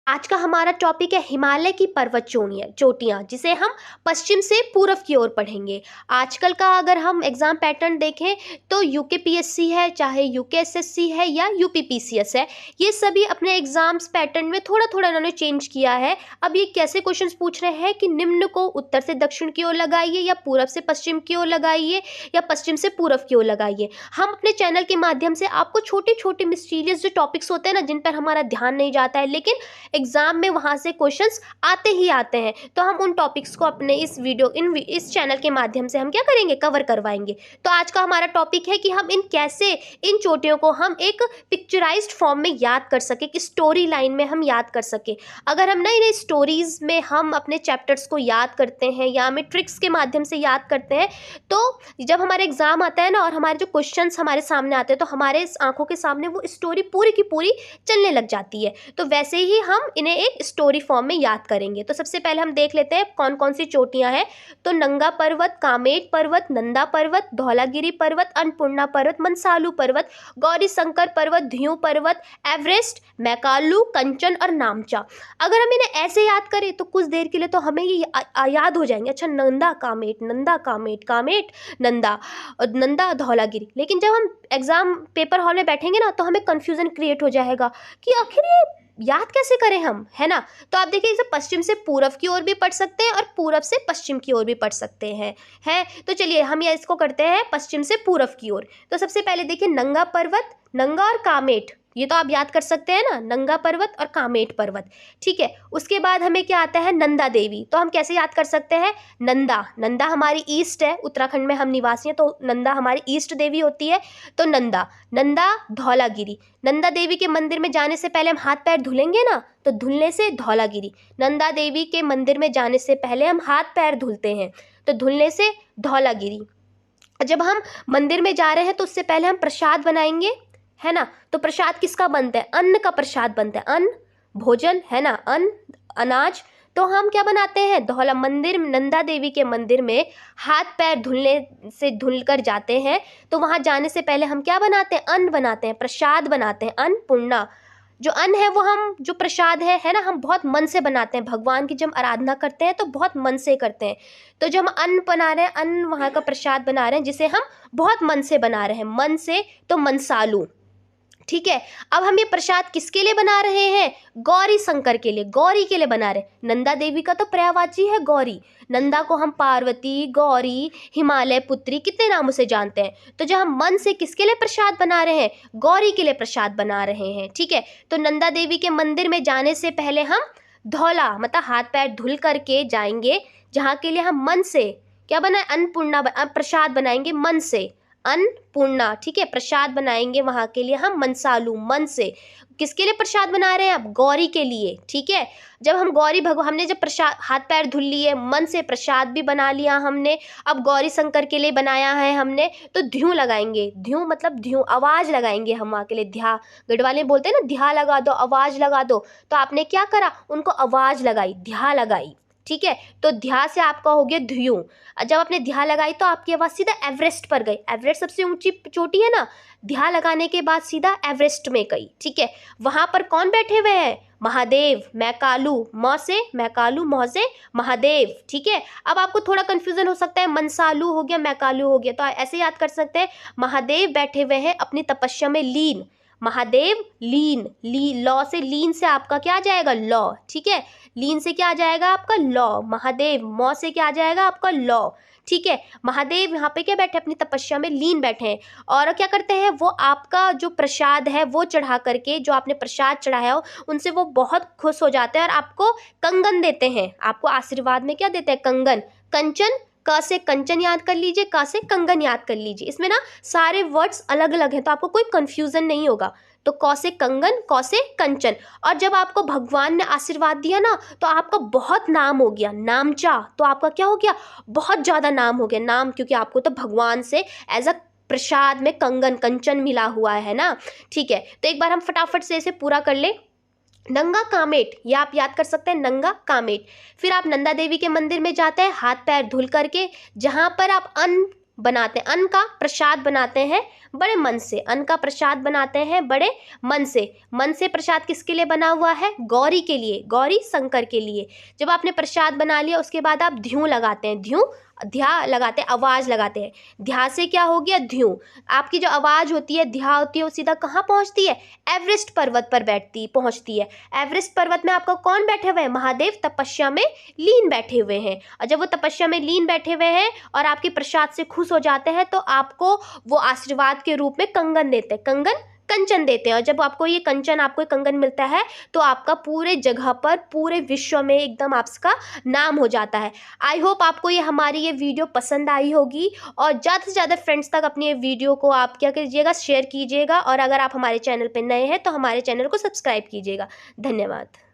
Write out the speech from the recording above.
आज का हमारा टॉपिक है हिमालय की पर्वत चोटियाँ, जिसे हम पश्चिम से पूर्व की ओर पढ़ेंगे। आजकल का अगर हम एग्ज़ाम पैटर्न देखें तो यूकेपीएससी है, चाहे यूकेएसएससी है या यूपीपीसीएस है, ये सभी अपने एग्ज़ाम्स पैटर्न में थोड़ा थोड़ा इन्होंने चेंज किया है। अब ये कैसे क्वेश्चंस पूछ रहे हैं कि निम्न को उत्तर से दक्षिण की ओर लगाइए, या पूर्व से पश्चिम की ओर लगाइए, या पश्चिम से पूर्व की ओर लगाइए। हम अपने चैनल के माध्यम से आपको छोटे छोटे मिस्टीरियस जो टॉपिक्स होते हैं ना, जिन पर हमारा ध्यान नहीं जाता है, लेकिन एग्जाम में वहाँ से क्वेश्चंस आते ही आते हैं, तो हम उन टॉपिक्स को अपने इस चैनल के माध्यम से हम क्या करेंगे, कवर करवाएंगे। तो आज का हमारा टॉपिक है कि हम इन चोटियों को हम एक पिक्चराइज्ड फॉर्म में याद कर सके, कि स्टोरी लाइन में हम याद कर सके। अगर हम नई नई स्टोरीज में हम अपने चैप्टर्स को याद करते हैं या हमें ट्रिक्स के माध्यम से याद करते हैं, तो जब हमारे एग्जाम आता है ना और हमारे जो क्वेश्चंस हमारे सामने आते हैं, तो हमारे आंखों के सामने वो स्टोरी पूरी की पूरी चलने लग जाती है। तो वैसे ही हम इन्हें एक स्टोरी फॉर्म में याद करेंगे। तो सबसे पहले हम देख लेते हैं कौन कौन सी चोटियां हैं। तो नंगा पर्वत, कामेट पर्वत, नंदा पर्वत, धौलागिरी पर्वत, अन्नपूर्णा पर्वत, मनसालू पर्वत, गौरी शंकर पर्वत, ध्युं पर्वत, एवरेस्ट, मैकालू, कंचन और नामचा। अगर हम इन्हें ऐसे याद करें तो कुछ देर के लिए तो हमें ये याद हो जाएंगे। अच्छा, नंदा कामेट, नंदा कामेट, कामेट नंदा, नंदा धौलागिरी। लेकिन जब हम एग्जाम पेपर हॉल में बैठेंगे ना, तो हमें कंफ्यूजन क्रिएट हो जाएगा कि आखिर ये याद कैसे करें हम, है ना। तो आप देखिए, इसे पश्चिम से पूर्व की ओर भी पढ़ सकते हैं और पूर्व से पश्चिम की ओर भी पढ़ सकते हैं, है। तो चलिए हम ये इसको करते हैं पश्चिम से पूर्व की ओर। तो सबसे पहले देखिए, नंगा पर्वत, नंगा और कामेट, ये तो आप याद कर सकते हैं ना, नंगा पर्वत और कामेट पर्वत, ठीक है। उसके बाद हमें क्या आता है, नंदा देवी। तो हम कैसे याद कर सकते हैं, नंदा, नंदा हमारी ईस्ट है, उत्तराखंड में हम निवासी हैं, तो नंदा हमारी ईस्ट देवी होती है। तो नंदा, नंदा धौलागिरी, नंदा देवी के मंदिर में जाने से पहले हम हाथ पैर धुलेंगे ना, तो धुलने से धौलागिरी। नंदा देवी के मंदिर में जाने से पहले हम हाथ पैर धुलते हैं, तो धुलने से धौलागिरी। जब हम मंदिर में जा रहे हैं तो उससे पहले हम प्रसाद बनाएंगे, है ना। तो प्रसाद किसका बनता है, अन्न का प्रसाद बनता है, अन्न भोजन, है ना, अन्न अनाज। तो हम क्या बनाते हैं, धौला मंदिर, नंदा देवी के मंदिर में हाथ पैर धुलने से धुल कर जाते हैं, तो वहाँ जाने से पहले हम क्या बनाते हैं, अन्न बनाते हैं, प्रसाद बनाते हैं, अन्नपूर्णा। जो अन्न है वो हम, जो प्रसाद है ना, हम बहुत मन से बनाते हैं। भगवान की जब आराधना करते हैं तो बहुत मन से करते हैं। तो जब हम अन्न बना रहे हैं, अन्न वहाँ का प्रसाद बना रहे हैं, जिसे हम बहुत मन से बना रहे हैं, मन से, तो मनसालू, ठीक है। अब हम ये प्रसाद किसके लिए बना रहे हैं, गौरी शंकर के लिए, गौरी के लिए बना रहे हैं। नंदा देवी का तो पर्यायवाची है गौरी, नंदा को हम पार्वती, गौरी, हिमालय पुत्री, कितने नामों से जानते हैं। तो जब हम मन से किसके लिए प्रसाद बना रहे हैं, गौरी के लिए प्रसाद बना रहे हैं, ठीक है। तो नंदा देवी के मंदिर में जाने से पहले हम धौला मतलब हाथ पैर धुल करके जाएंगे, जहाँ के लिए हम मन से क्या बनाए, अन्नपूर्णा प्रसाद बनाएंगे, मन से अन्नपूर्णा, ठीक है, प्रसाद बनाएंगे वहाँ के लिए हम मनसालू, मन से। किसके लिए प्रसाद बना रहे हैं आप, गौरी के लिए, ठीक है। जब हम गौरी भगवान, हमने जब प्रसाद हाथ पैर धुल लिए, मन से प्रसाद भी बना लिया हमने, अब गौरी शंकर के लिए बनाया है हमने, तो ध्युं लगाएंगे। ध्युं मतलब ध्युं, आवाज़ लगाएंगे हम वहाँ के लिए। ध्या, गढ़वाले बोलते हैं ना, ध्या लगा दो, आवाज़ लगा दो। तो आपने क्या करा, उनको आवाज़ लगाई, ध्या लगाई, ठीक है। तो ध्या से आपका हो गया ध्युं। जब आपने ध्या लगाई तो आपकी आवाज़ सीधा एवरेस्ट पर गई। एवरेस्ट सबसे ऊंची चोटी है ना, ध्या लगाने के बाद सीधा एवरेस्ट में गई, ठीक है। वहाँ पर कौन बैठे हुए हैं, महादेव, मैकालू, मौ से मैकालू, मौ से महादेव, ठीक है। अब आपको थोड़ा कन्फ्यूजन हो सकता है, मनसालू हो गया, मैकालू हो गया, तो ऐसे याद कर सकते हैं, महादेव बैठे हुए हैं अपनी तपस्या में लीन, महादेव लीन, लॉ से, लीन से आपका क्या आ जाएगा, लॉ, ठीक है। लीन से क्या आ जाएगा आपका, लॉ। महादेव, मौ से क्या आ जाएगा आपका, लॉ, ठीक है। महादेव यहाँ पे क्या बैठे, अपनी तपस्या में लीन बैठे हैं, और क्या करते हैं, वो आपका जो प्रसाद है वो चढ़ा करके, जो आपने प्रसाद चढ़ाया हो, उनसे वो बहुत खुश हो जाते हैं और आपको कंगन देते हैं। आपको आशीर्वाद में क्या देते हैं, कंगन। कंचन, क से कंचन याद कर लीजिए, क से कंगन याद कर लीजिए। इसमें ना सारे वर्ड्स अलग अलग हैं, तो आपको कोई कंफ्यूजन नहीं होगा। तो क से कंगन, क से कंचन। और जब आपको भगवान ने आशीर्वाद दिया ना, तो आपका बहुत नाम हो गया, नामचा। तो आपका क्या हो गया, बहुत ज़्यादा नाम हो गया, नाम, क्योंकि आपको तो भगवान से एज अ प्रसाद में कंगन, कंचन मिला हुआ है ना, ठीक है। तो एक बार हम फटाफट से इसे पूरा कर ले। नंगा कामेट, ये आप याद कर सकते हैं, नंगा कामेट। फिर आप नंदा देवी के मंदिर में जाते हैं हाथ पैर धुल करके, जहाँ पर आप अन्न बनाते हैं, अन्न का प्रसाद बनाते हैं बड़े मन से, अन्न का प्रसाद बनाते हैं बड़े मन से। मन से प्रसाद किसके लिए बना हुआ है? गौरी के लिए, गौरी शंकर के लिए। जब आपने प्रसाद बना लिया उसके बाद आप ध्यूं लगाते हैं, ध्यूं ध्या लगाते हैं, आवाज़ लगाते हैं। ध्या से क्या हो गया? ध्यूं। आपकी जो आवाज़ होती है, ध्या होती है, वो सीधा कहाँ पहुँचती है? एवरेस्ट पर्वत पर पहुँचती है। एवरेस्ट पर्वत में आपका कौन बैठे हुए हैं? महादेव तपस्या में लीन बैठे हुए हैं। और जब वो तपस्या में लीन बैठे हुए हैं और आपके प्रसाद से खुश हो जाते हैं तो आपको वो आशीर्वाद के रूप में कंगन देते हैं, कंचन देते हैं। और जब आपको ये कंचन, आपको ये कंगन मिलता है तो आपका पूरे जगह पर, पूरे विश्व में एकदम आपका नाम हो जाता है। आई होप आपको ये हमारी ये वीडियो पसंद आई होगी, और ज़्यादा से ज़्यादा फ्रेंड्स तक अपनी ये वीडियो को आप क्या कीजिएगा? शेयर कीजिएगा। और अगर आप हमारे चैनल पर नए हैं तो हमारे चैनल को सब्सक्राइब कीजिएगा। धन्यवाद।